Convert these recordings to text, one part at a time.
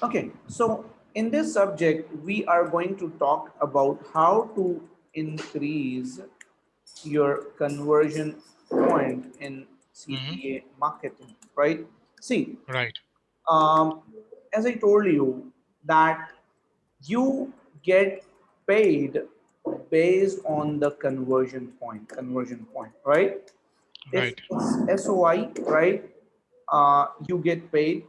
Okay, so in this subject, we are going to talk about how to increase your conversion point in Mm-hmm. CPA marketing, right? See, Right. um, as I told you, that you get paid based on the conversion point, right? If Right. it's SOI, right, you get paid.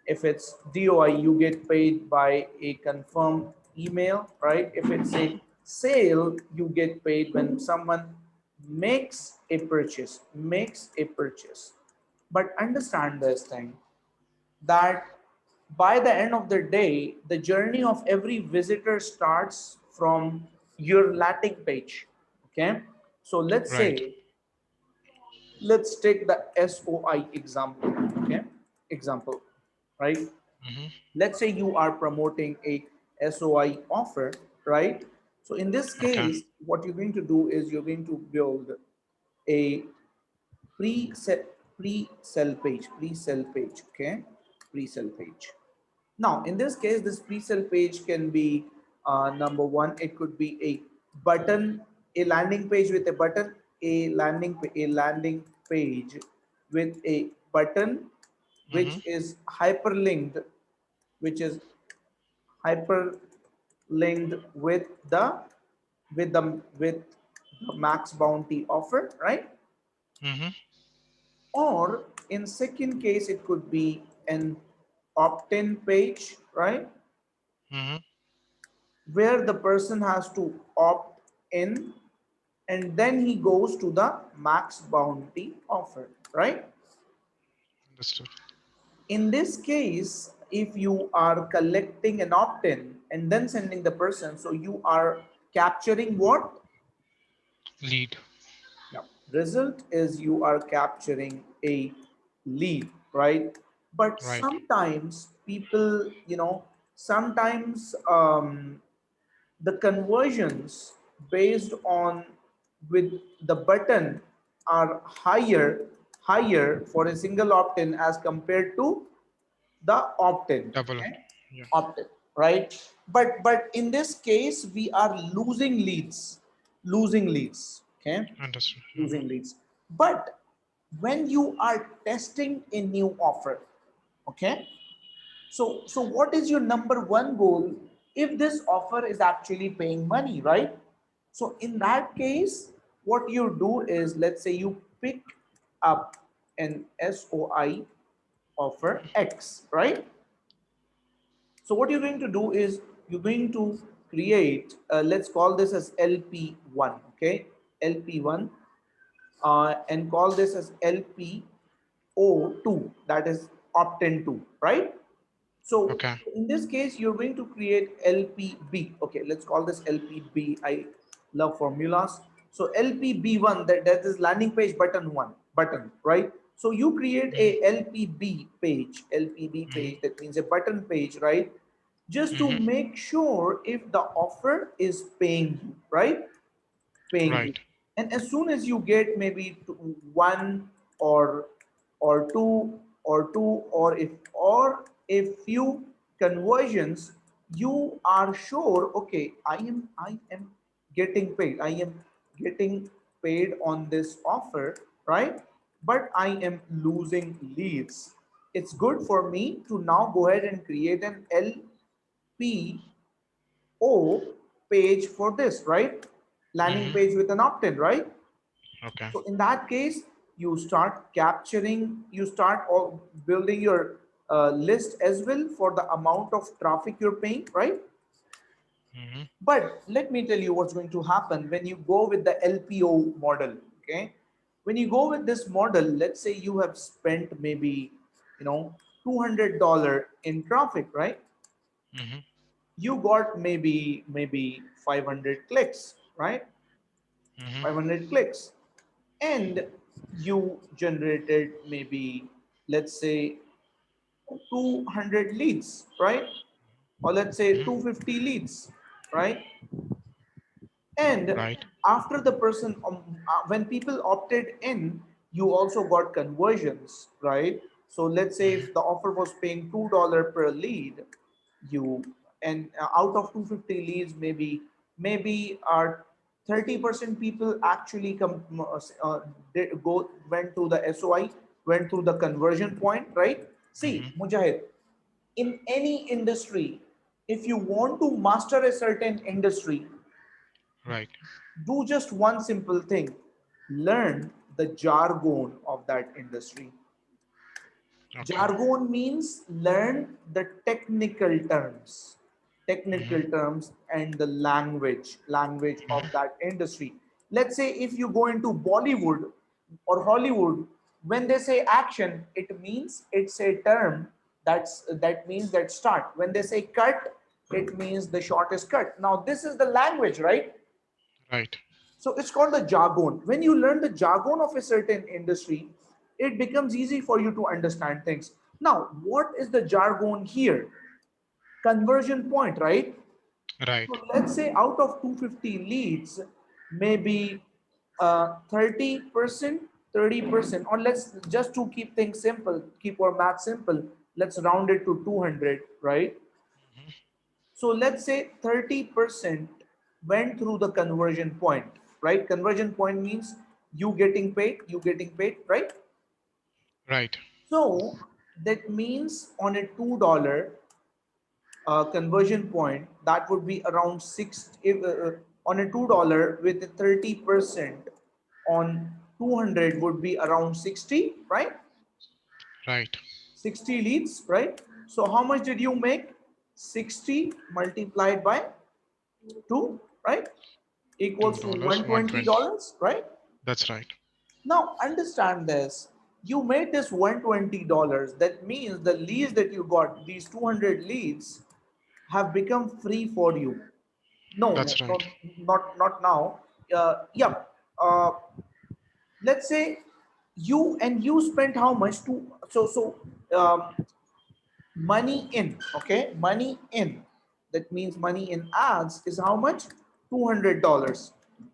If it's DOI, you get paid by a confirmed email, right? If it's a Mm-hmm. sale, you get paid when someone makes a purchase. But understand this thing, that by the end of the day, the journey of every visitor starts from your landing page. Okay, so Right. let's take the SOI example. Okay, example, right? Mm-hmm. Let's say you are promoting a SOI offer, right? So in this Okay. case, what you're going to do is you're going to build a pre-sell pre-sell page, okay? Pre-sell page. Now, in this case, this pre-sell page can be number one. It could be a button, a landing page with a button, a landing page with a button, Mm-hmm. which is hyperlinked, which is hyperlinked with the max bounty offer, right? Mm-hmm. Or in second case, it could be an opt-in page, right? Mm-hmm. Where the person has to opt in and then he goes to the max bounty offer, right? Understood. In this case, if you are collecting an opt-in and then sending the person, so you are capturing what? Lead. Now, result is you are capturing a lead, right? But Right. sometimes people, sometimes the conversions based on with the button are higher for a single opt-in as compared to the opt-in. Double up. Okay, Yeah. opt-in, right? But in this case we are losing leads, okay, Understood. Mm-hmm. losing leads. But when you are testing a new offer, okay, so what is your number one goal if this offer is actually paying money, right? So in that case, what you do is, let's say you pick up an SOI offer X, right? So what you're going to do is you're going to create, let's call this as LP1, okay? LP1, and call this as LPO2, that is opt-in 2, right? So Okay. in this case, you're going to create LPB. Okay, let's call this LPB. I love formulas. So LPB1, that is landing page button, right? So you create Mm-hmm. a LPB page, that means a button page, right? Just to Mm-hmm. make sure if the offer is paying you, right? Paying you. Right. And as soon as you get maybe one or or a few conversions, you are sure, okay, I am getting paid. I am getting paid on this offer, right? But I am losing leads. It's good for me to now go ahead and create an LP page for this, right? Landing Mm-hmm. page with an opt-in, right? Okay. So in that case, you start all building your list as well for the amount of traffic you're paying, right? Mm-hmm. But let me tell you what's going to happen when you go with the LPO model. Okay, when you go with this model, let's say you have spent maybe, $200 in traffic, right? Mm-hmm. You got maybe 500 clicks, right? Mm-hmm. 500 clicks, and you generated maybe, let's say, 200 leads, right? Or let's say Mm-hmm. 250 leads, right? And Right. after the when people opted in, you also got conversions, right? So let's say if the offer was paying $2 per lead, you and out of 250 leads, maybe are 30% people actually went to the SOI, went through the conversion point, right? See, Mujahid, in any industry, if you want to master a certain industry, Right. do just one simple thing: learn the jargon of that industry. Okay. Jargon means learn the technical Mm-hmm. terms and the language of that industry. Let's say if you go into Bollywood or Hollywood, when they say action, it means it's a term that means that start. When they say cut, it means the shot is cut. Now this is the language, right? Right. So it's called the jargon. When you learn the jargon of a certain industry, it becomes easy for you to understand things. Now, what is the jargon here? Conversion point, right? Right. So let's say out of 250 leads, maybe 30%, 30%, or let's just to keep things simple, keep our math simple, let's round it to 200, right? So let's say 30% went through the conversion point, right? Conversion point means you getting paid, right? Right. So that means on a $2 conversion point, that would be around six. If, on a $2 with a 30% on 200 would be around 60, right? Right. 60 leads, right? So how much did you make? 60 multiplied by 2, right? Two Equals to dollars. 120. $120, right? That's right. Now understand this. You made this $120. That means the leads that you got, these 200 leads, have become free for you. No, no, That's right. no, not now. Yeah. Uh, let's say you spent how much to money in, okay, money in. That means money in ads is how much? $200.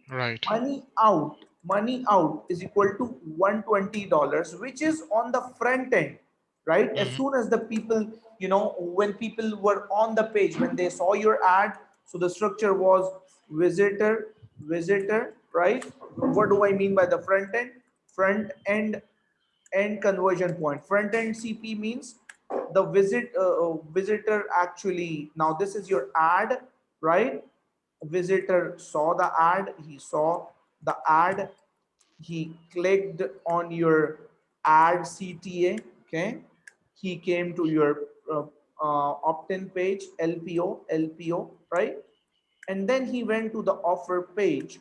Right. Money out is equal to $120, which is on the front end, right? As Mm-hmm. soon as the people, when people were on the page, when they saw your ad, so the structure was visitor, right? What do I mean by the front end? Front end and conversion point. Front end CP means the visitor actually, now this is your ad, right? Visitor saw the ad, he saw the ad, he clicked on your ad CTA, okay? He came to your opt-in page, LPO, right? And then he went to the offer page,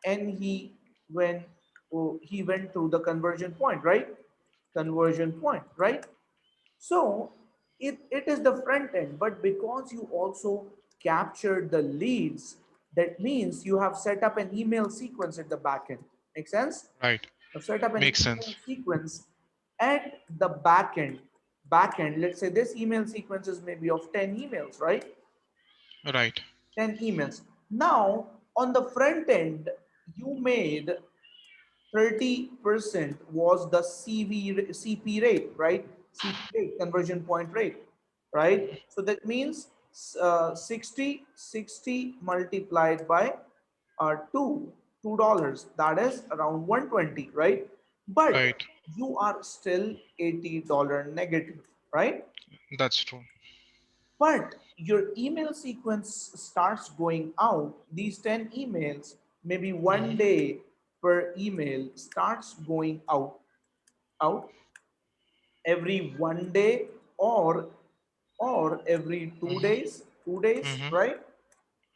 and went he went to the conversion point, right? Conversion point, right? So it is the front end, but because you also captured the leads, that means you have set up an email sequence at the back end. Make sense? Right. You've set up an Makes email sense. sequence at the back end. Let's say this email sequence is maybe of 10 emails, right? Right. 10 emails. Now, on the front end, you made 30% was the CP rate, right? CP rate, conversion point rate, right? So that means 60 multiplied by 2, $2. That is around 120, right? But Right. you are still $80 negative, right? That's true. But your email sequence starts going out. These 10 emails, maybe one Mm-hmm. day per email starts going out every one day, or every Mm-hmm. 2 days, Mm-hmm. right?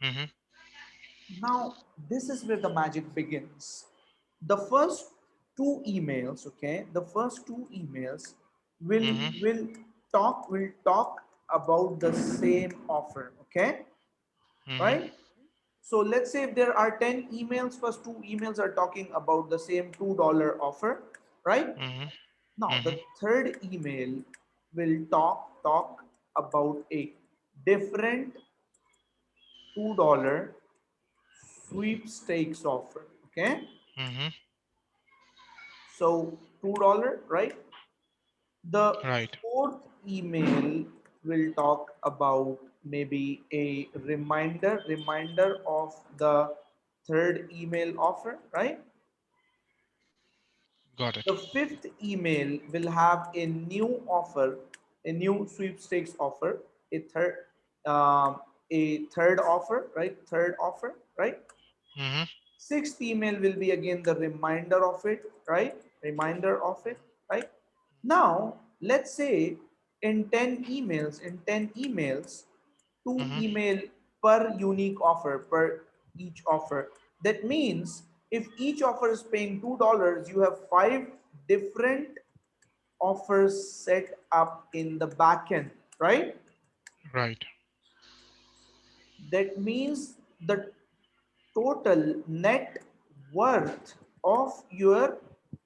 Mm-hmm. Now, this is where the magic begins. The first two emails, okay, the first two emails will Mm-hmm. will talk about the same offer, okay? Mm-hmm. Right? So let's say if there are 10 emails, first two emails are talking about the same $2 offer, right? Mm-hmm. Now Mm-hmm. the third email will talk about a different $2 sweepstakes offer. Okay. Mm-hmm. So $2, right? The Right. fourth email will talk about maybe a reminder of the third email offer, right? Got it. The fifth email will have a new offer, a new sweepstakes offer, a um, third offer, right? Third offer, right? Mm-hmm. Sixth email will be again the reminder of it, right? Reminder of it, right? Now, let's say in 10 emails, two Mm-hmm. email per unique offer, per each offer. That means if each offer is paying $2, you have five different offers set up in the backend, right? Right. That means the total net worth of your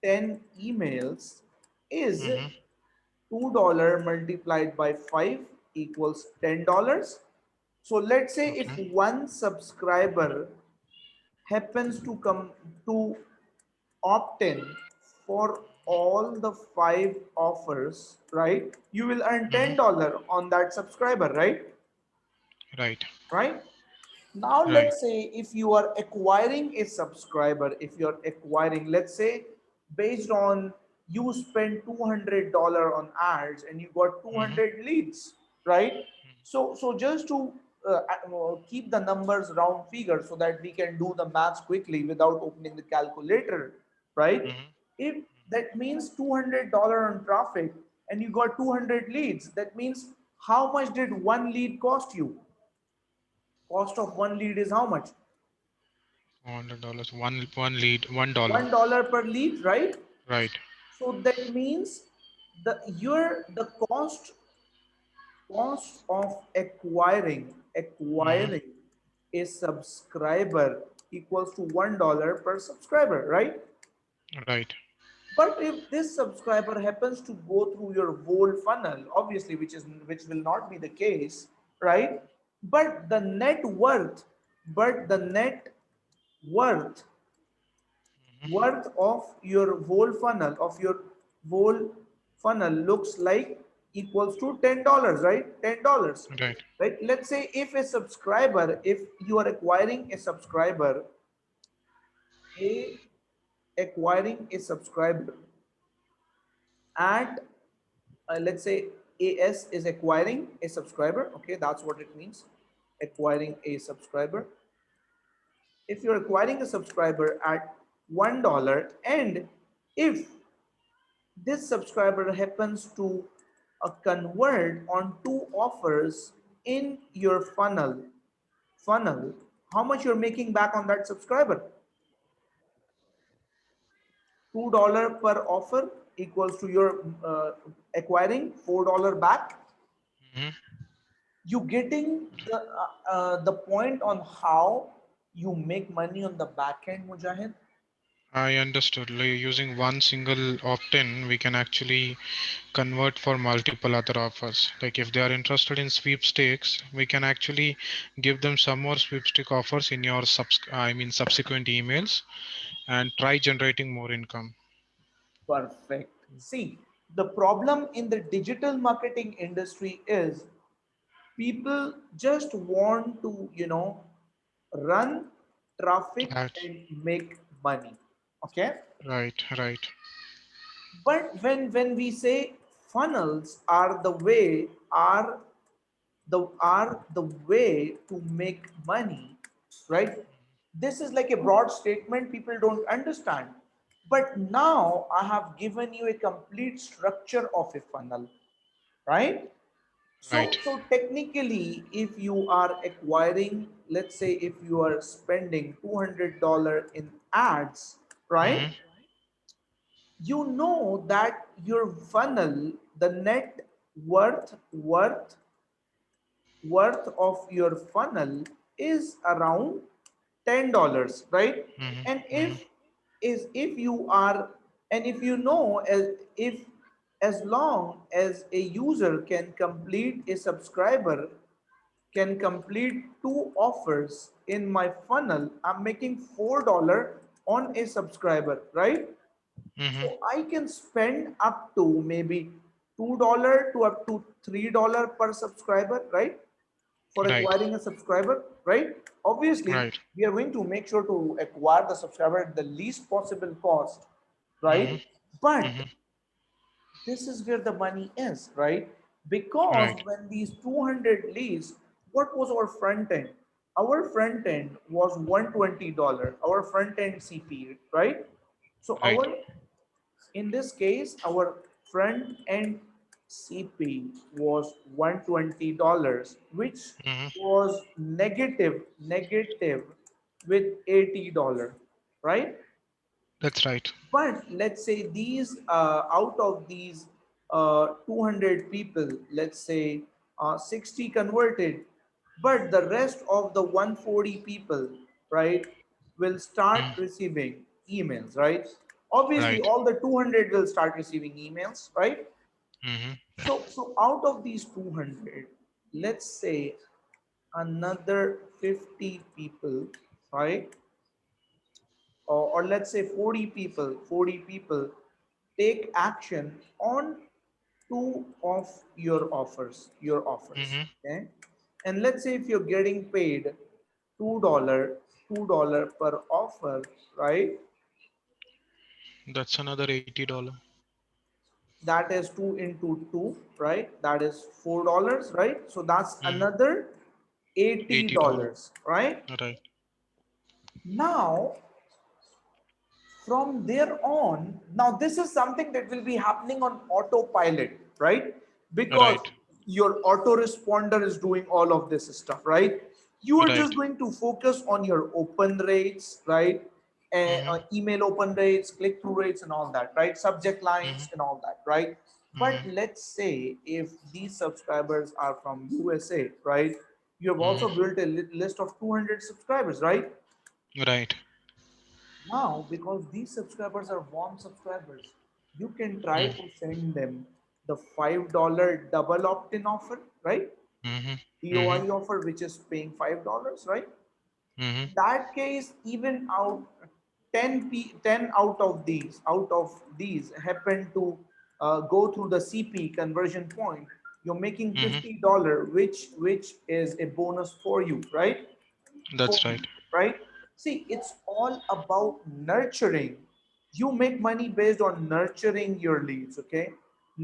10 emails is Mm-hmm. $2 multiplied by 5 equals $10. So let's say if Okay. one subscriber happens to come to opt in for all the five offers, right? You will earn Mm-hmm. $10 on that subscriber, right? Right. Right? Now, Right. let's say if you are acquiring a subscriber, if you're acquiring, let's say, based on you spend $200 on ads and you got Mm-hmm. 200 leads, right? So just to keep the numbers round figure so that we can do the maths quickly without opening the calculator, right? Mm-hmm. If that means $200 on traffic and you got 200 leads, that means how much did one lead cost you? Cost of one lead is how much? $100. One lead. $1. $1 per lead, right? Right. So that means the cost of Mm-hmm. acquiring a subscriber equals to $1 per subscriber, right? Right. But if this subscriber happens to go through your whole funnel, obviously, which will not be the case, right? But the net worth, but the net worth worth of your whole funnel looks like equals to $10, right? $10, Right. right? Let's say if you are a acquiring a subscriber at let's say AS is acquiring a subscriber, okay, that's what it means, acquiring a subscriber. If you're acquiring a subscriber at $1, and if this subscriber happens to convert on two offers in your funnel, how much you're making back on that subscriber? $2 per offer equals to your acquiring $4 back. Mm-hmm. You getting the point on how you make money on the back end, Mujahid? I understood. Like using one single opt-in, we can actually convert for multiple other offers. Like if they are interested in sweepstakes, we can actually give them some more sweepstake offers in your subsequent emails and try generating more income. Perfect. See, the problem in the digital marketing industry is people just want to, run traffic That's and make money. Okay. right, right. But when we say funnels are the way to make money, right? This is like a broad statement people don't understand. But now I have given you a complete structure of a funnel, right? Right. So technically, if you are acquiring, let's say if you are spending $200 in ads, Mm-hmm. right? You know that your funnel, the net worth worth worth of your funnel is around $10, right? And Mm-hmm. Mm-hmm. if you are, and if you know, if as long as a user can complete two offers in my funnel, I'm making $4 on a subscriber, right? Mm-hmm. So I can spend up to maybe $2 to up to $3 per subscriber, right? For Right. acquiring a subscriber, right? Obviously, Right. we are going to make sure to acquire the subscriber at the least possible cost, Mm-hmm. right? But Mm-hmm. this is where the money is, right? Because Right. when these 200 leads, what was our front end? Our front end was $120, our front end CP, right? So Right. in this case, our front end CP was $120, which Mm-hmm. was negative with $80, right? That's right. But let's say these out of these 200 people, let's say 60 converted, but the rest of the 140 people, right, will start Mm. receiving emails, right? Obviously, Right. all the 200 will start receiving emails, right? Mm-hmm. So out of these 200, let's say another 50 people, right? Or let's say 40 people take action on two of your offers, Mm-hmm. okay? And let's say if you're getting paid $2 per offer, right? That's another $80. That is 2 into 2, right? That is $4, right? So that's Mm-hmm. another eighty $80. dollars right? Right. Now from there on, now this is something that will be happening on autopilot, right? Because Right. your autoresponder is doing all of this stuff, right? You are Right. just going to focus on your open rates, right? Mm-hmm. Email open rates, click through rates, and all that, right? Subject Mm-hmm. lines and all that, right? But Mm-hmm. let's say if these subscribers are from USA, right? You have also Mm-hmm. built a list of 200 subscribers, right? Right. Now, because these subscribers are warm subscribers, you can try Mm-hmm. to send them the $5 double opt-in offer, right? Mm-hmm. Mm-hmm. DOI offer, which is paying $5, right? Mm-hmm. In that case, even out 10 out of these happen to go through the CP conversion point. You're making Mm-hmm. $50, which is a bonus for you, right? For That's you, right. right? See, it's all about nurturing. You make money based on nurturing your leads, okay?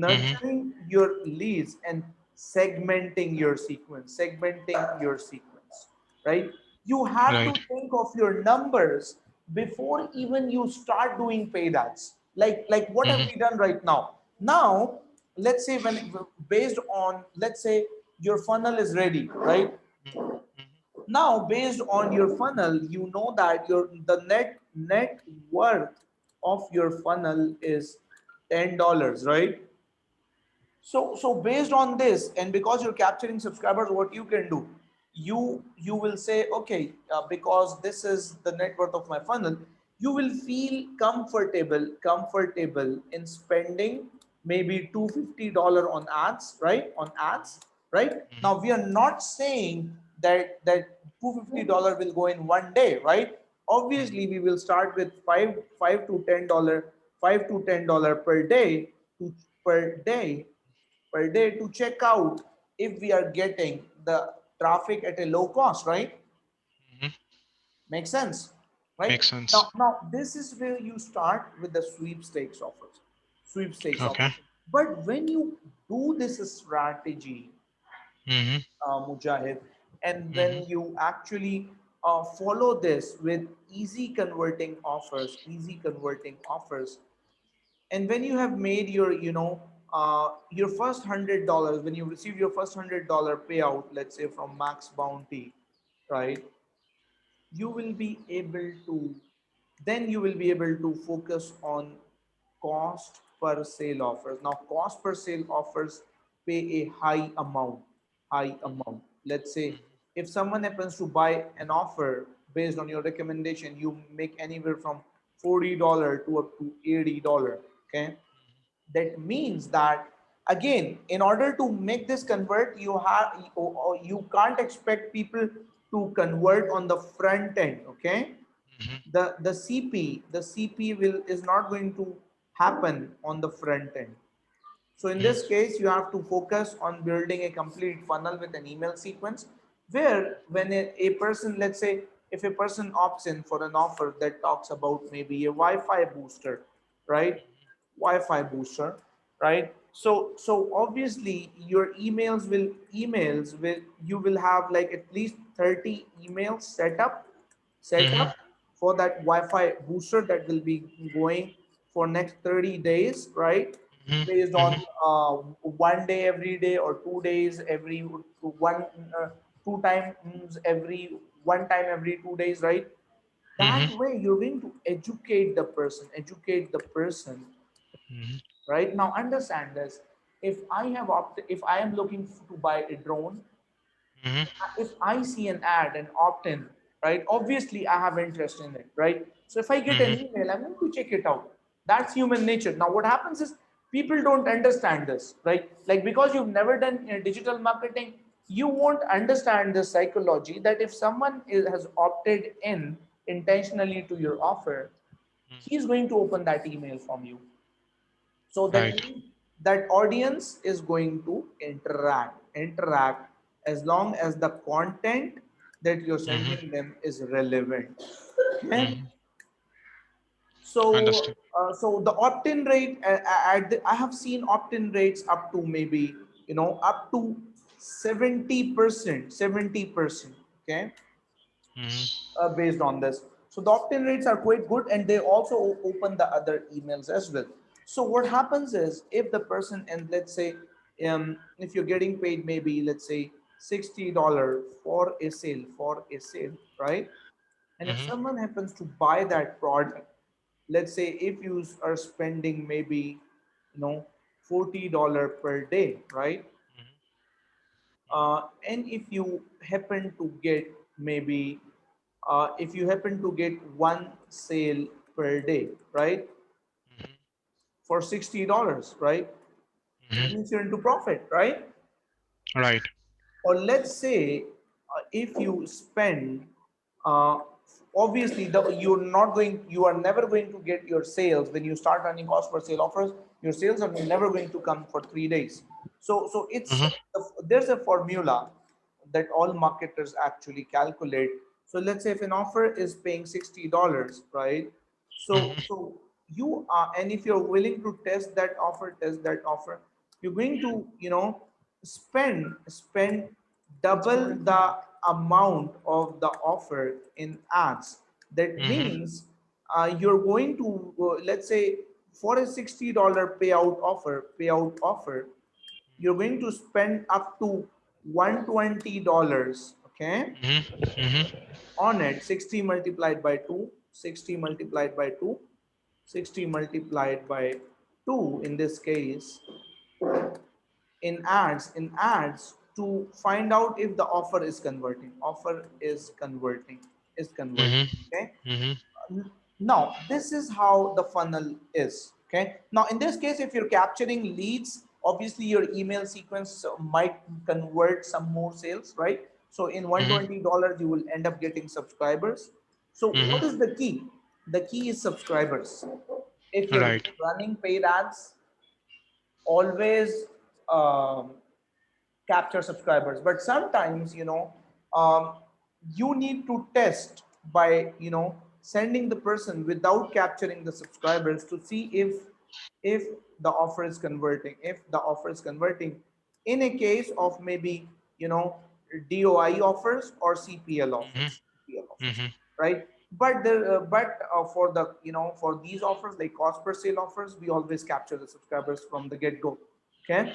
Mm-hmm. Nurturing your leads and segmenting your sequence, right? You have to Right. think of your numbers before even you start doing paid ads. Like what have Mm-hmm. we done right now? Now, let's say when based on, let's say your funnel is ready, right? Now based on your funnel, you know that your the net worth of your funnel is $10, right? So based on this, and because you're capturing subscribers, what you can do, you will say, okay, because this is the net worth of my funnel, you will feel comfortable in spending maybe $250 on ads, right? On ads, right? Mm-hmm. Now we are not saying that $250 will go in one day, right? Mm-hmm. Obviously, we will start with $5 to $10 per day to per day to check out if we are getting the traffic at a low cost, right? Mm-hmm. Makes sense, right? Makes sense. Now this is where you start with the sweepstakes offers. Sweepstakes Okay. offers. But when you do this strategy, Mm-hmm. Mujahid, and Mm-hmm. when you actually follow this with easy converting offers, and when you have made your first $100, when you receive your first $100 payout, let's say from Max Bounty, right? you will be able to you will be able to focus on cost per sale offers. Now cost per sale offers pay a high amount. Let's say if someone happens to buy an offer based on your recommendation, you make anywhere from $40 to up to $80, okay? That means that, again, in order to make this convert, you can't expect people to convert on the front end, okay? Mm-hmm. The CP will is not going to happen on the front end. So in this case, you have to focus on building a complete funnel with an email sequence where when a person, let's say if a person opts in for an offer that talks about maybe a Wi-Fi booster, right? Wi-Fi booster, right? So obviously your emails will you will have like at least 30 emails set up for that Wi-Fi booster that will be going for next 30 days, right? Based on 1 day every day or 2 days every one, two times every 1 time every 2 days, right? That way you're going to educate the person, right? Now understand this. If I am looking to buy a drone, if I see an ad and opt in, right? Obviously, I have interest in it, right? So if I get an email, I'm going to check it out. That's human nature. Now, what happens is people don't understand this, right? Like because you've never done digital marketing, you won't understand the psychology that if someone has opted in intentionally to your offer, he's going to open that email from you. So that Right. means that audience is going to interact as long as the content that you're sending them is relevant. Okay. So, Understood. so the opt-in rate, I have seen opt-in rates up to maybe, up to 70%, 70%. Okay, based on this. So the opt-in rates are quite good, and they also open the other emails as well. So what happens is if the person, and let's say, if you're getting paid maybe let's say $60 for a sale, right? And if someone happens to buy that product, let's say if you are spending maybe $40 per day, right? And if you happen to get maybe if you happen to get one sale per day, right, for $60, right, that means you're into profit, right? Right. Or let's say if you spend uh, obviously you are never going to get your sales when you start running cost per sale offers. Your sales are never going to come for 3 days. So there's a formula that all marketers actually calculate. So let's say if an offer is paying $60, right? So you are, and if you're willing to test that offer, you're going to spend double the amount of the offer in ads. That means you're going to let's say for a $60 payout offer, you're going to spend up to $120, okay, on it. 60 multiplied by 2, 60 multiplied by 2, 60 multiplied by 2 in this case, in ads to find out if the offer is converting. Okay. Now this is how the funnel is. Okay, now in this case if you're capturing leads, obviously your email sequence might convert some more sales, right? So in $120 you will end up getting subscribers. So what is the key? The key is subscribers. If you're Right. running paid ads, always um, capture subscribers, but sometimes you need to test by sending the person without capturing the subscribers to see if the offer is converting in a case of maybe DOI offers or CPL offers, right? But for for these offers like cost per sale offers, we always capture the subscribers from the get go. Okay,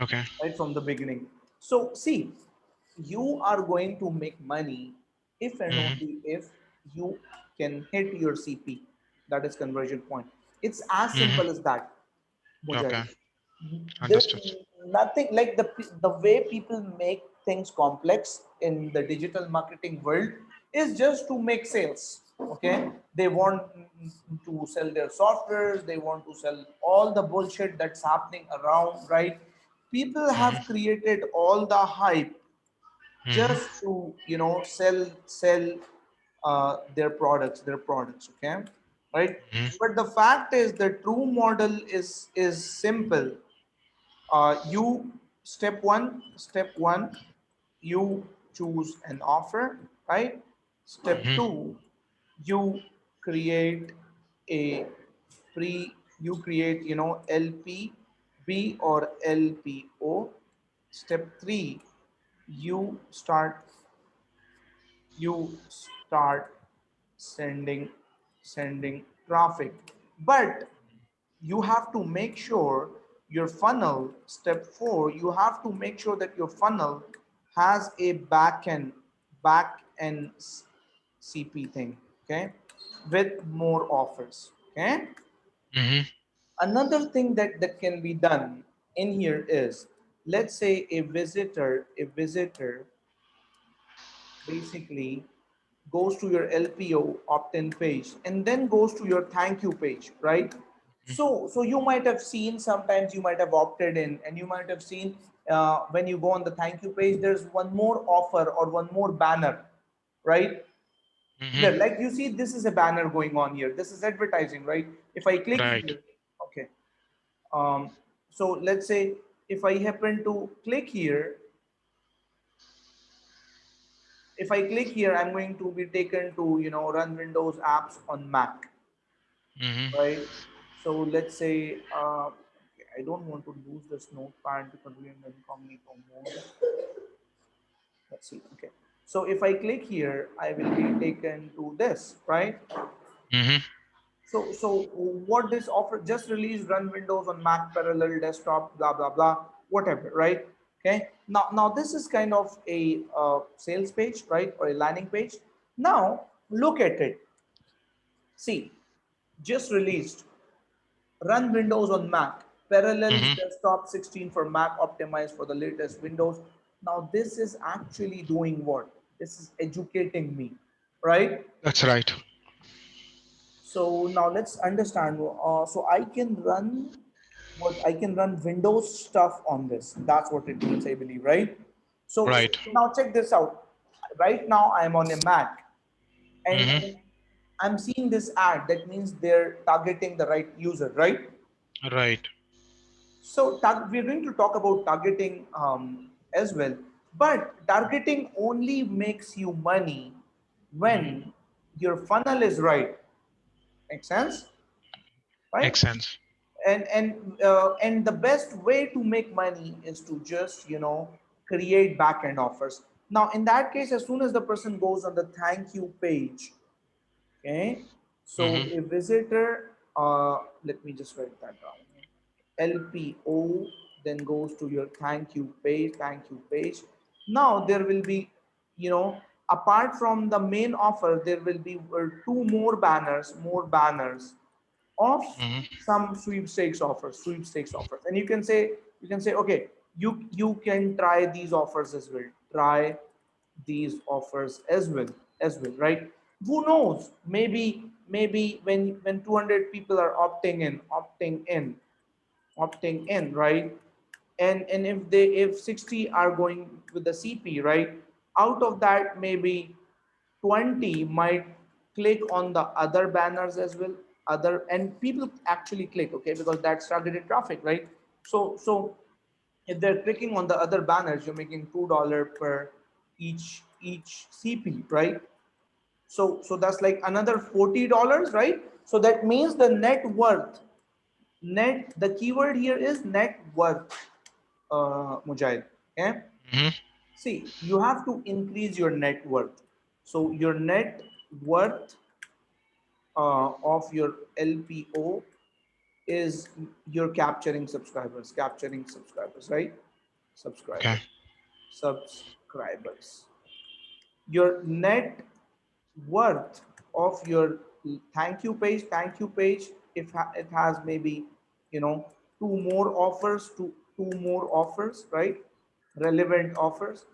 Okay. right from the beginning. So see, you are going to make money if and only if you can hit your CP, that is conversion point. It's as simple as that, Mujahid. Okay. There's Understood. nothing like the way people make things complex in the digital marketing world is just to make sales. Okay, they want to sell their softwares, they want to sell all the bullshit that's happening around, right? People have created all the hype just to sell their products. Okay, right? Mhm. But the fact is the true model is simple. You step one, you choose an offer, right? Step Mhm. two, you create a you create, LPB or LPO. Step three, you start you start sending traffic. But you have to make sure your funnel, step four, you have to make sure that your funnel has a back end CP thing, okay, with more offers, okay. Mhm. Another thing that can be done in here is, let's say a visitor basically goes to your LPO opt-in page and then goes to your thank you page, right? So you might have seen, sometimes you might have opted in and you might have seen, when you go on the thank you page, there's one more offer or one more banner, right? Mhm. There, like you see, this is a banner going on here. This is advertising, right? If I click Right. here, okay. Um, so let's say if I happen to click here, if I click here, I'm going to be taken to, run Windows apps on Mac, Mhm. right? So let's say, okay, I don't want to lose this notepad because we're in incognito mode. Let's see, okay. So if I click here, I will be taken to this, right? Mhm. So what this offer just released, run Windows on Mac parallel desktop, blah blah blah, whatever, right? Okay. Now this is kind of a sales page, right, or a landing page. Now look at it. See, just released, run Windows on Mac parallels Mhm. desktop 16 for Mac, optimized for the latest Windows. Now this is actually doing what? This is educating me, right? That's right. So now let's understand. So I can run Windows stuff on this. That's what it means, I believe, right? So Right. now check this out. Right now I'm on a Mac, and, Mhm. and I'm seeing this ad. That means they're targeting the right user, right? Right. So we're going to talk about targeting as well. But targeting only makes you money Mhm. when your funnel is right. Makes sense, Makes right? sense. And the best way to make money is to just, create back end offers. Now in that case, as soon as the person goes on the thank you page, okay, so Mhm. a visitor, let me just write that down, LPO, then goes to your thank you page. Now there will be, apart from the main offer, there will be two more banners of Mhm. some sweepstakes offers, and you can say, okay, you can try these offers as well, right? Who knows, maybe when 200 people are opting in, right? And if 60 are going with the CP, right, out of that maybe 20 might click on the other banners as well, and people actually click, okay, because that's targeted traffic, right? So if they're clicking on the other banners, you're making $2 per each CP, right? So that's like another $40, right? So that means the net worth, the keyword here is net worth, Mujahid. Okay. Mhm. See, you have to increase your net worth. So your net worth of your LPO is you're capturing subscribers, right? Okay. Subscribers. Your net worth of your thank you page, if it has maybe, two more offers, right? Relevant offers.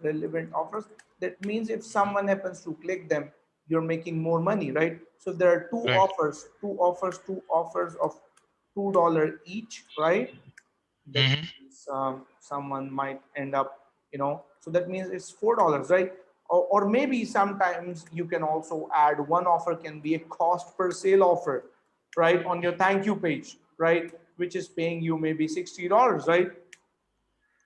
That means if someone happens to click them, you're making more money, right? So if there are two Right. offers of $2 each, right? That Mhm. means someone might end up, so that means it's $4, right? Or maybe sometimes you can also add one offer can be a cost per sale offer, right, on your thank you page, right, which is paying you maybe $60, right,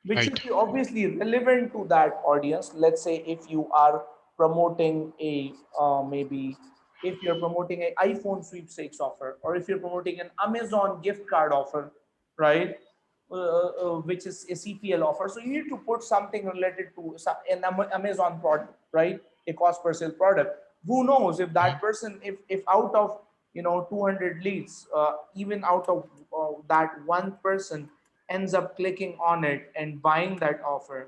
which should Right. be obviously relevant to that audience. Let's say if you are promoting a maybe if you're promoting an iPhone sweepstakes offer, or if you're promoting an Amazon gift card offer, right, which is a CPL offer. So you need to put something related to an Amazon product, right, a cost per sale product. Who knows if Mhm. that person, if out of 200 leads, even out of that one person ends up clicking on it and buying that offer,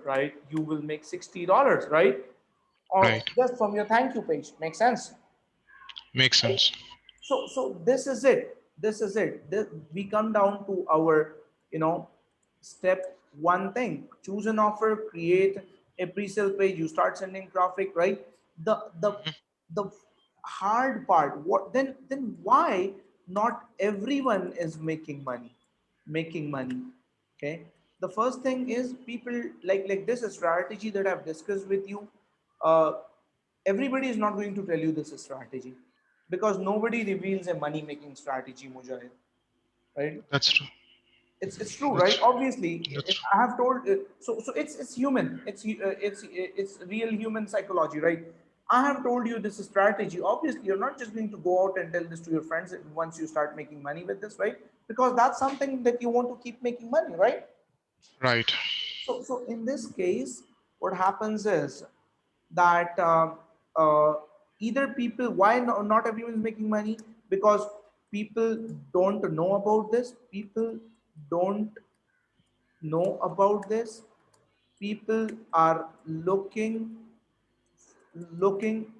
right, you will make $60, right, or Right. just from your thank you page. Makes sense, Makes right? sense. So this is it. We come down to our step one thing: choose an offer, create a pre-sale page, you start sending traffic, right? The the the hard part, what then why not everyone is making money? Okay, the first thing is, people like this strategy that I've discussed with you. uh, Everybody is not going to tell you this strategy, because nobody reveals a money making strategy, Mujahid, right? That's true. It's true, right? That's Obviously, that's if true. I have told, so it's human, it's real human psychology, right? I have told you this strategy. Obviously, you're not just going to go out and tell this to your friends once you start making money with this, right? Because that's something that you want to keep making money, right? Right. So in this case, what happens is that uh, either people, why not everyone is making money? Because people don't know about this. People don't know about this. People are looking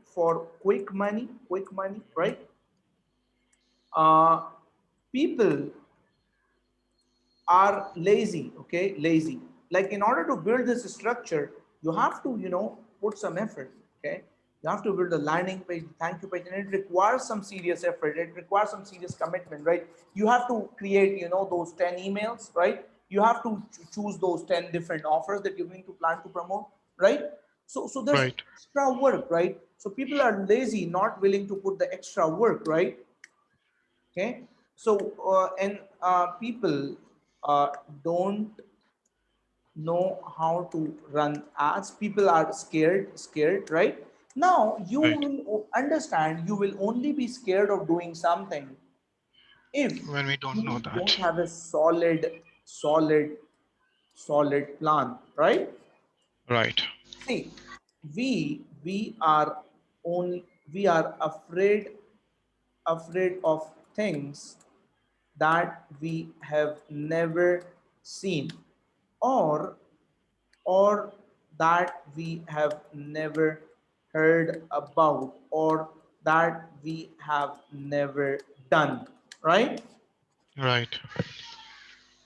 for quick money, right? Uh, People are lazy, okay, lazy. Like, in order to build this structure, you have to put some effort, okay. You have to build a landing page, thank you page, and it requires some serious effort, it requires some serious commitment, right? You have to create those 10 emails, right? You have to choose those 10 different offers that you're going to plan to promote, right? So there's Right. extra work, right? So people are lazy, not willing to put the extra work, right? Okay, so and people uh, don't know how to run ads. People are scared, right? Now you Right. will understand, you will only be scared of doing something if When we don't know you don't that. have a solid plan, right? Right. See, we are only we are afraid of things that we have never seen, or or that we have never heard about, or that we have never done, right? Right.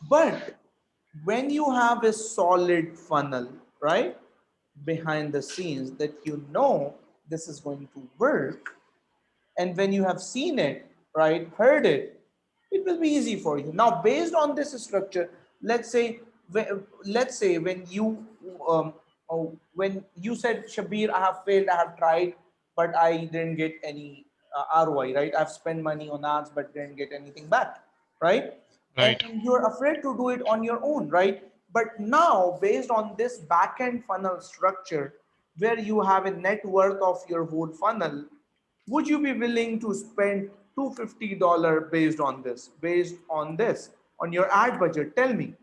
But when you have a solid funnel, right, behind the scenes, that this is going to work, and when you have seen it, right, heard it, it will be easy for you. Now, based on this structure, let's say when you said, Shabir, I have failed, I have tried, but I didn't get any ROI, right? I've spent money on ads but didn't get anything back, right? and, Right. and you're afraid to do it on your own, right? But now, based on this back end funnel structure, where you have a net worth of your whole funnel, would you be willing to spend $250 based on this on your ad budget? Tell me.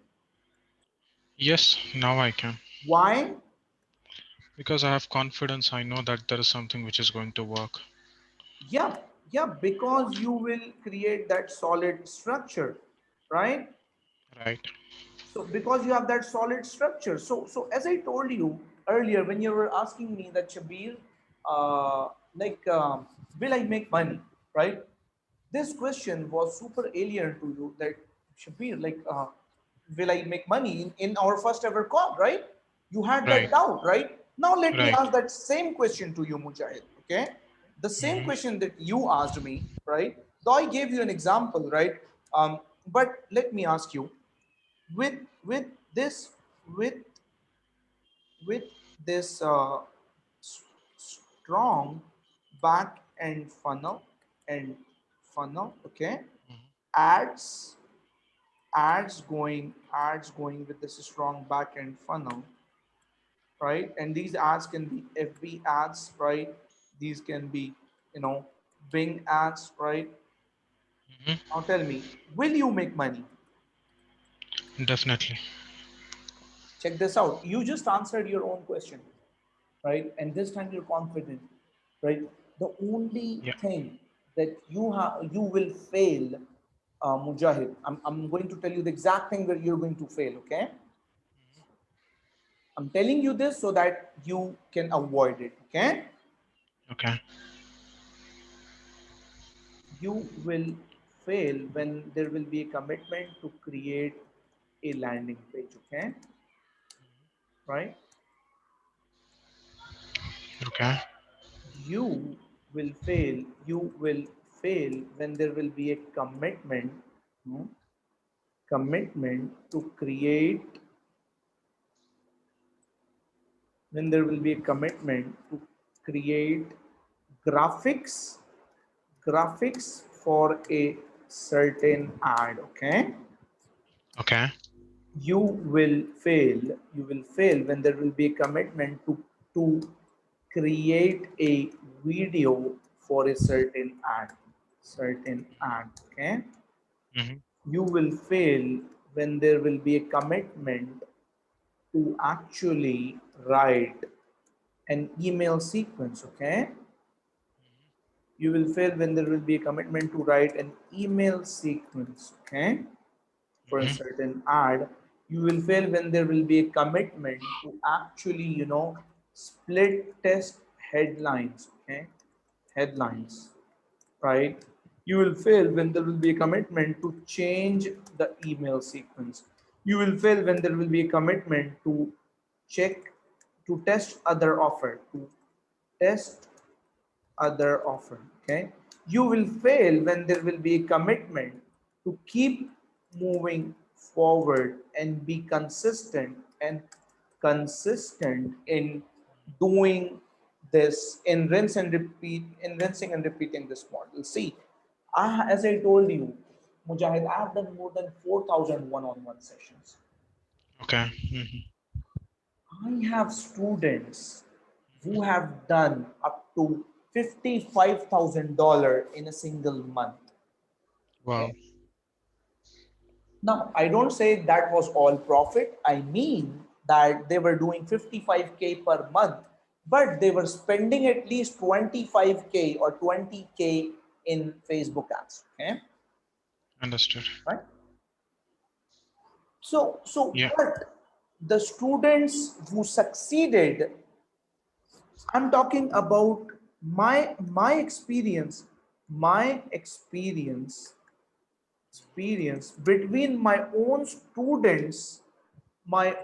Yes, now I can. Why? Because I have confidence, I know that there is something which is going to work. Yeah, yeah, because you will create that solid structure, right? Right. So because you have that solid structure, so as I told you earlier, when you were asking me that, Shabir, uh, like, will I make money, right? This question was super alien to you, that, Shabir, like, will I make money in our first ever call, right? You had that Right. doubt, right? Now let me Right. ask that same question to you, Mujahid. Okay, the same Hmm. question that you asked me, right? Though I gave you an example, right? But let me ask you, with with this with with this strong back end funnel, end funnel. Okay, ads, ads going with this strong back end funnel, right? And these ads can be FB ads, right? These can be, you know, Bing ads, right? Mhm. Now tell me, will you make money? Definitely. Check this out. You just answered your own question, right? And this time you're confident, right? The only Yeah. thing that you will fail, Mujahid. I'm going to tell you the exact thing that you're going to fail. Okay, I'm telling you this so that you can avoid it. Okay, Okay. you will fail when there will be a commitment to create a landing page. Okay, right? Okay. You will fail when there will be a commitment, hmm, commitment to create when there will be a commitment to create graphics graphics for a certain ad. Okay, Okay. you will fail when there will be a commitment to create a video for a certain ad. Okay, Mhm. you will fail when there will be a commitment to actually write an email sequence. Okay, you will fail when there will be a commitment to write an email sequence. Okay, for a Mhm. certain ad. You will fail when there will be a commitment to actually, split test headlines. Okay, headlines, right? You will fail when there will be a commitment to change the email sequence. You will fail when there will be a commitment to check, to test other offer, to test other offer. Okay, you will fail when there will be a commitment to keep moving forward and be consistent in doing this, in rinsing and repeating this model. See, as I told you, Mujahid, I have done more than 4,000 one-on-one sessions. Okay. Mhm. I have students who have done up to $55,000 in a single month. Wow. Okay. Now, I don't say that was all profit. I mean that they were doing 55K per month, but they were spending at least 25K or 20K in Facebook ads. Okay, Understood. right? So, Yeah. but the students who succeeded, I'm talking about my experience, my experience between my own students, my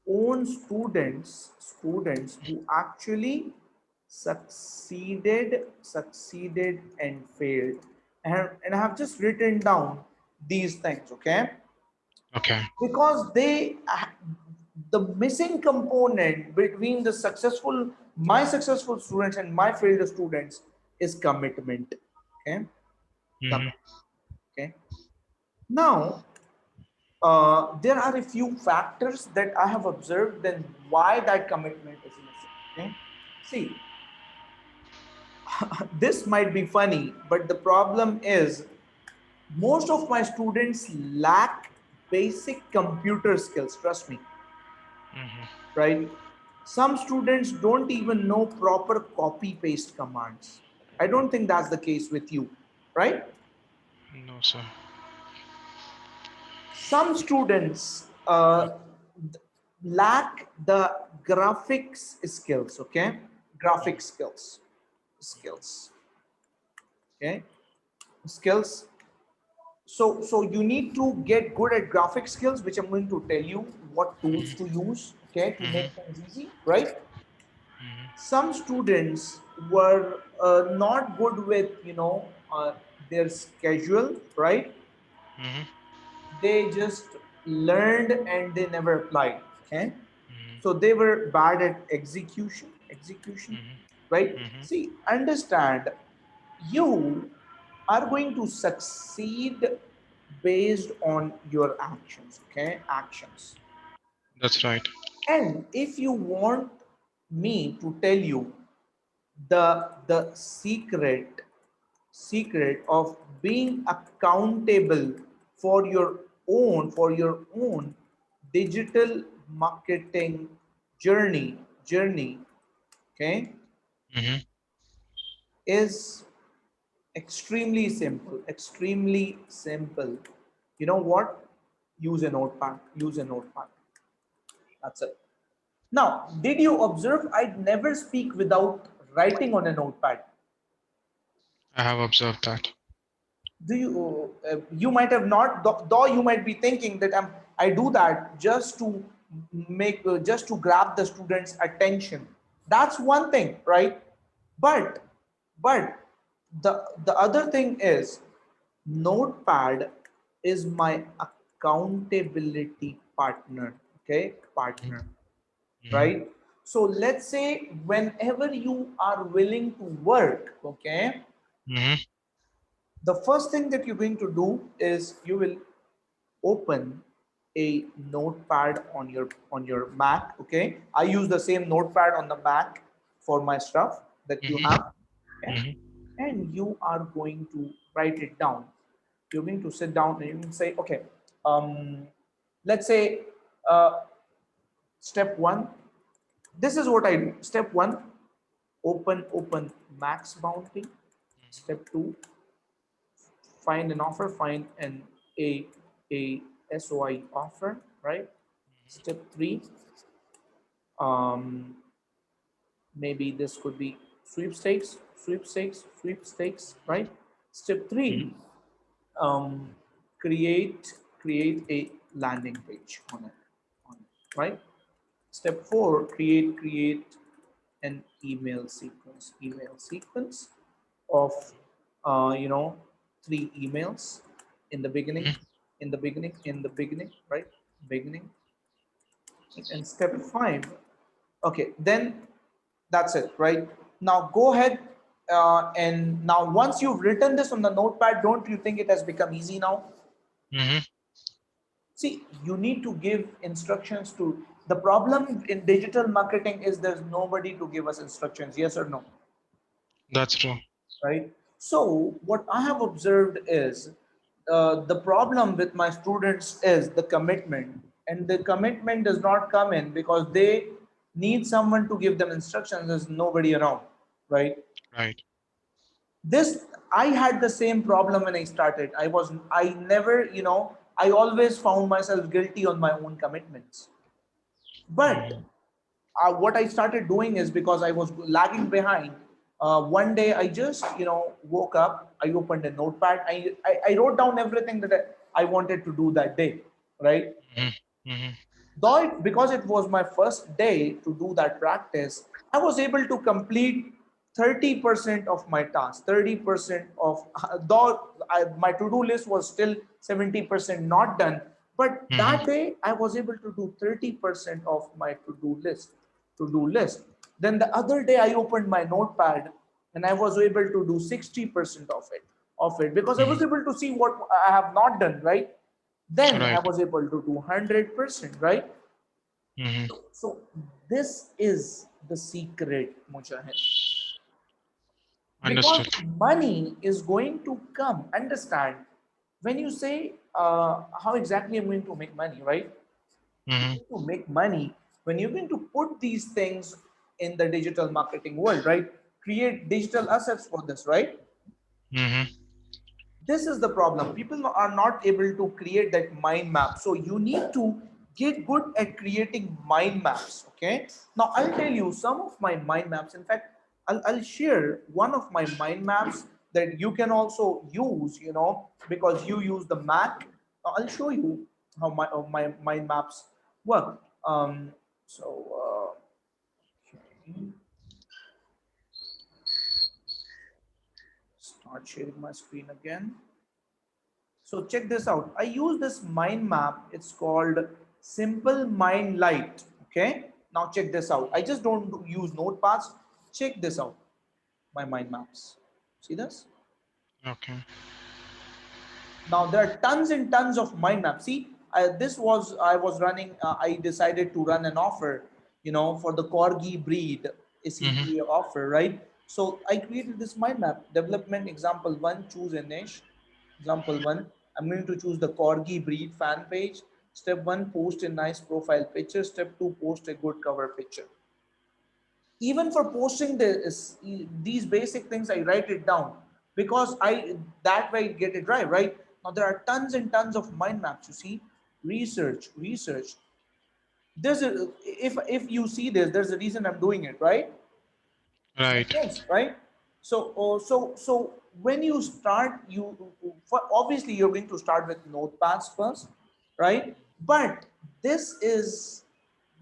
own students who actually succeeded and failed. And I have just written down these things. Okay, Okay. because the missing component between the successful my successful students and my failed students is commitment. Okay, Mhm. commit. Okay, now there are a few factors that I have observed then why that commitment is missing. Okay, see, this might be funny, but the problem is most of my students lack basic computer skills. Trust me, Mhm. right? Some students don't even know proper copy paste commands. I don't think that's the case with you, right? No, sir. Some students lack the graphics skills. Okay, graphic skills. Okay, skills. So you need to get good at graphic skills, which I'm going to tell you what tools to use. Okay, to Mhm. make things easy, right? Mhm. Some students were not good with their schedule, right? Mhm. They just learned and they never applied. Okay, Mhm. so they were bad at execution, Mhm. right? Mhm. See, understand, You are going to succeed based on your actions, okay? Actions. That's right. And if you want me to tell you the secret of being accountable for your own digital marketing journey, okay, Mm-hmm. is extremely simple. You know what? Use a notepad. That's it. Now, did you observe I'd never speak without writing on a notepad? I have observed that. Do you might have not, though you might be thinking that I do that just to just to grab the students attention. That's one thing, right? But but the other thing is, notepad is my accountability partner, okay, partner, Mm-hmm. right? So let's say whenever you are willing to work, okay, Mm-hmm. the first thing that you're going to do is you will open a notepad on your Mac. Okay, I use the same notepad on the Mac for my stuff that you Mm-hmm. have. Okay, Mm-hmm. and you are going to write it down. You're going to sit down and you can say, okay, let's say uh, step one. This is what I do. Step one, open max bounty. Step two, find an offer, find a a SOI offer, right? Step three, um, maybe this could be sweepstakes, right? Step Mm-hmm. three, um, create a landing page on it, right? Step four, create an email sequence of three emails in the beginning, right? Beginning. And step five, okay, then that's it, right? Now go ahead, and now once you've written this on the notepad, don't you think it has become easy now? Mm-hmm. See, you need to give instructions to. The problem in digital marketing is there's nobody to give us instructions, yes or no, That's true. right? So what I have observed is, the problem with my students is the commitment, and the commitment does not come in because they need someone to give them instructions. There's nobody around, right? Right. This, I had the same problem when I started. I never, I always found myself guilty on my own commitments. But Mm-hmm. what I started doing is, because I was lagging behind, one day I just, woke up, I opened a notepad, I wrote down everything that I wanted to do that day, right? Mm-hmm. Mm-hmm. Though because it was my first day to do that practice, I was able to complete 30% of my task. 30% of, though my to-do list was still 70% not done, but Mm-hmm. that day I was able to do 30% of my to-do list. Then the other day I opened my notepad and I was able to do 60% of it because I was Mm-hmm. able to see what I have not done, right? Then I Right. was able to do 100%, right? Mm-hmm. So this is the secret, Mujahid. Because Understood. money is going to come. Understand, when you say, how exactly I'm going to make money, right? Mm-hmm. You're going to make money when you're going to put these things in the digital marketing world, right? Create digital assets for this, right? Mm-hmm. This is the problem. People are not able to create that mind map. So you need to get good at creating mind maps. Okay, now I'll tell you some of my mind maps. In fact, I'll share one of my mind maps that you can also use, because you use the Mac. I'll show you how my mind maps work. So okay, start sharing my screen again. So check this out. I use this mind map. It's called Simple Mind Light. Okay. Now check this out. I just don't use notepads. Check this out. My mind maps. See this? Okay. Now there are tons and tons of mind maps. See, I was running. I decided to run an offer, for the corgi breed, a Mm-hmm. CPA offer, right? So I created this mind map. Development example one. Choose a niche. Example one. I'm going to choose the corgi breed fan page. Step one: post a nice profile picture. Step two: post a good cover picture. Even for posting these basic things, I write it down because I that way I get it right. Now there are tons and tons of mind maps. You see, research. If you see this, there's a reason I'm doing it, right? Makes Right. sense, right? So when you start, obviously you're going to start with notepads first, right? But this is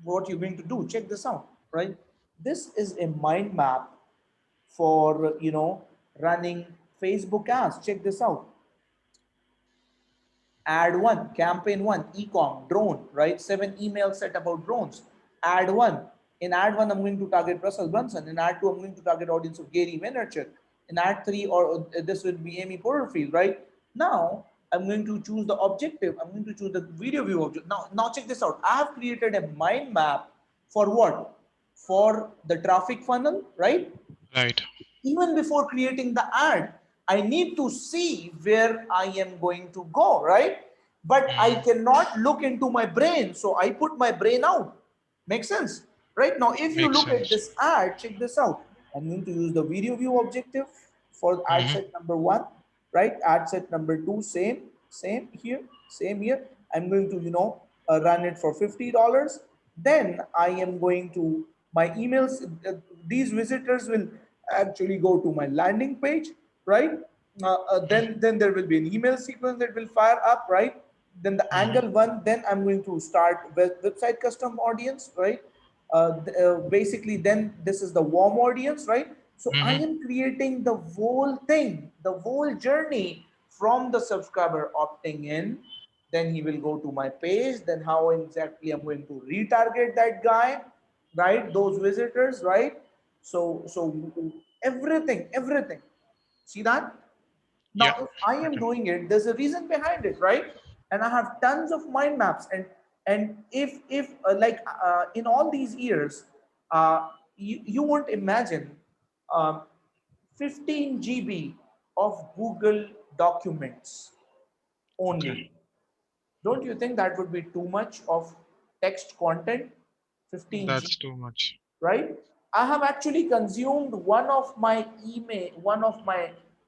what you're going to do. Check this out, right? This is a mind map for running Facebook ads. Check this out. Ad one, campaign one, ecom, drone, right? 7 emails set about drones. Ad one. In ad one, I'm going to target Russell Brunson. In ad two, I'm going to target audience of Gary Vaynerchuk. In ad three, or this would be Amy Porterfield, right? Now, I'm going to choose the objective. I'm going to choose the video view object. Now check this out. I have created a mind map for what? For the traffic funnel, right? Right. Even before creating the ad, I need to see where I am going to go, right? But I Mm-hmm. cannot look into my brain, so I put my brain out. Make sense? Right? Now, if you Makes look at sense. this ad, check this out. I'm going to use the video view objective for ad Mm-hmm. set number one, right? Ad set number two, same here. I'm going to, run it for $50. Then I am going to my emails. These visitors will actually go to my landing page, right? Then there will be an email sequence that will fire up, right? Then the Mm-hmm. angle one, then I'm going to start website custom audience, right? Basically, then this is the warm audience, right? So I Mm-hmm. am creating the whole thing, the whole journey from the subscriber opting in. Then he will go to my page. Then how exactly I'm going to retarget that guy, right? Those visitors, right? So everything. See that? Yeah. Now, if I am Okay. doing it, there's a reason behind it, right? And I have tons of mind maps. And if like in all these years, you won't imagine um, 15 GB of Google documents Okay. only. Don't you think that would be too much of text content? 15 That's GB, too much. right? I have actually consumed one of my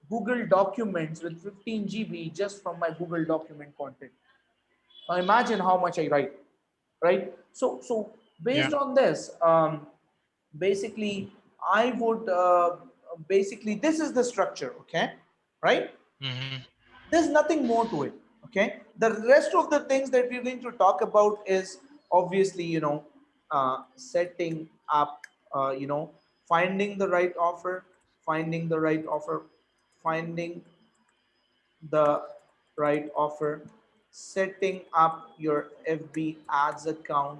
Google documents with 15 GB just from my Google document content. Now imagine how much I write, right? So Yeah. based on this, basically, I would basically this is the structure, okay, right? Mm-hmm. There's nothing more to it, okay. The rest of the things that we're going to talk about is obviously setting up, finding the right offer, finding the right offer, finding the right offer, setting up your FB ads account,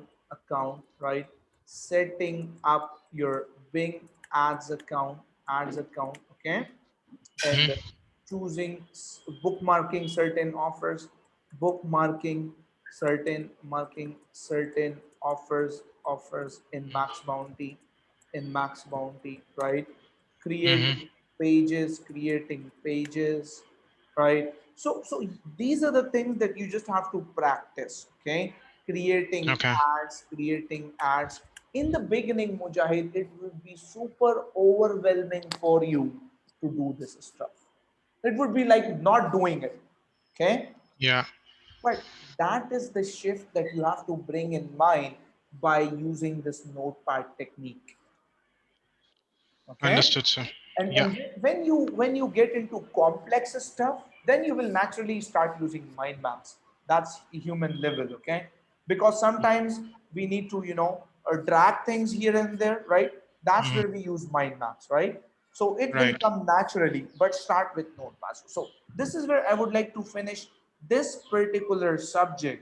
right? Setting up your Bing ads account, okay? And Mm-hmm. choosing bookmarking certain offers, bookmarking certain offers in max bounty, right? Mm-hmm. Creating pages, right? So these are the things that you just have to practice, okay? Okay. Creating ads. In the beginning, Mujahid, it will be super overwhelming for you to do this stuff. It would be like not doing it, okay? Yeah. But that is the shift that you have to bring in mind by using this notepad technique, okay. Understood, sir. and Yeah. and when you get into complex stuff, then you will naturally start using mind maps. That's human level, okay, because sometimes we need to drag things here and there, right? That's Mm-hmm. where we use mind maps, right? So it will Right. come naturally, but start with notepads. So this is where I would like to finish this particular subject